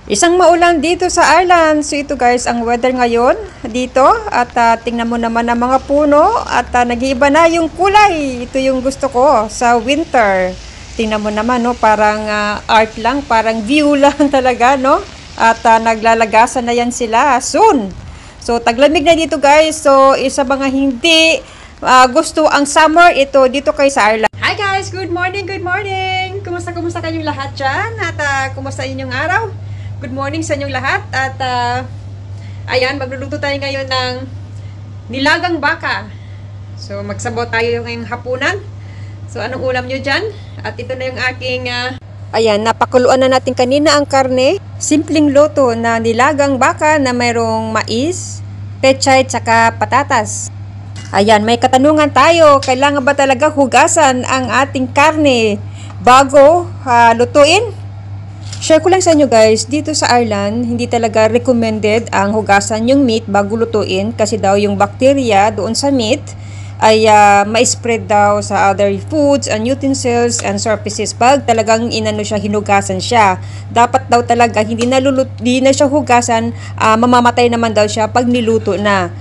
Isang maulan dito sa Ireland. So ito guys, ang weather ngayon dito. At tingnan mo naman ang mga puno. At nag-iiba na yung kulay. Ito yung gusto ko sa winter. Tingnan mo naman, no? Parang art lang, parang view lang talaga, no? At naglalagasan na yan sila soon. So taglamig na dito guys. So isa mga hindi gusto ang summer, ito dito kay sa Ireland. Hi guys! Good morning! Good morning! Kumusta kayong lahat dyan? At kumusta inyong araw? Good morning sa inyong lahat. At ayan, magluluto tayo ngayon ng nilagang baka. So magsabaw tayo ngayong hapunan. So anong ulam nyo dyan? At ito na yung aking ayan, napakuluan na natin kanina ang karne. Simpleng luto na nilagang baka na mayroong mais, pechay, tsaka patatas. Ayan, may katanungan tayo. Kailangan ba talaga hugasan ang ating karne bago lutuin? Share ko lang sa inyo guys, dito sa Ireland, hindi talaga recommended ang hugasan yung meat bago lutuin kasi daw yung bacteria doon sa meat ay ma-spread daw sa other foods and utensils and surfaces pag talagang hinugasan siya. Dapat daw talaga hindi na siya hugasan, mamamatay naman daw siya pag niluto na.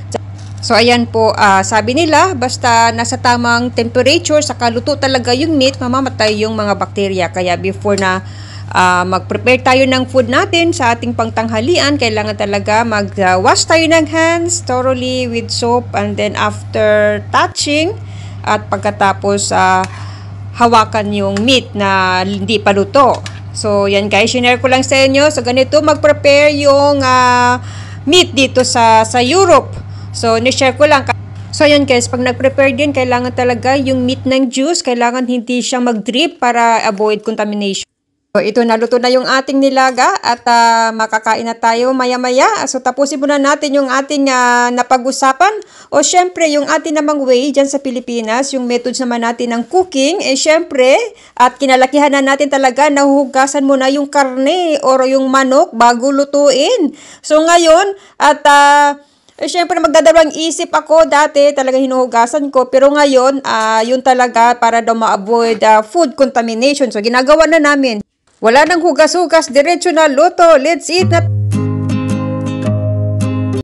So ayan po, sabi nila basta nasa tamang temperature saka luto talaga yung meat, mamamatay yung mga bacteria. Kaya before na mag-prepare tayo ng food natin sa ating pangtanghalian, kailangan talaga mag-wash tayo ng hands thoroughly with soap, and then after touching at pagkatapos hawakan yung meat na hindi pa luto. So yan guys, share ko lang sa inyo. So ganito mag-prepare yung meat dito sa Europe. So ni-share ko lang. So yan guys, pag nag-prepare din, kailangan talaga yung meat ng juice, kailangan hindi siya mag-drip para avoid contamination. So ito, naluto na yung ating nilaga at makakain na tayo maya-maya. So tapusin muna natin yung ating napag-usapan. O syempre, yung ating namang way dyan sa Pilipinas, yung methods naman natin ng cooking, syempre, at kinalakihan na natin talaga, nahuhugasan muna yung karne or yung manok bago lutuin. So ngayon, at syempre magdadalawang isip ako, dati talaga hinuhugasan ko, pero ngayon, yun talaga para daw ma-avoid food contamination. So ginagawa na namin. Wala nang hugas-hugas, diretso na luto. Let's eat na.